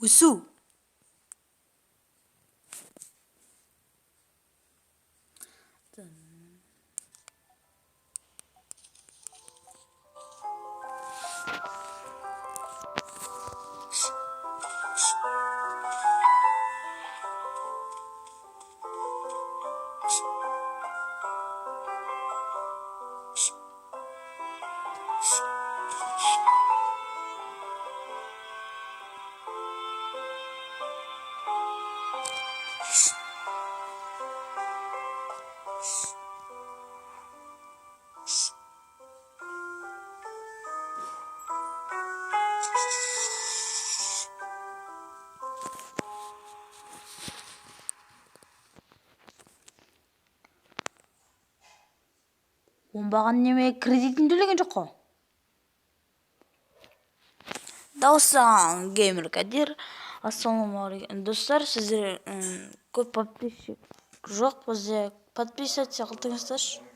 өсу. Оңбаған неме кредитін төлеген жоқ қой. Дауыстаған геймер Кадир. Ассалаумағалейкум достар, сіздер көп подписчик жоқ бізде. Подписаться қылдыңыздаршы.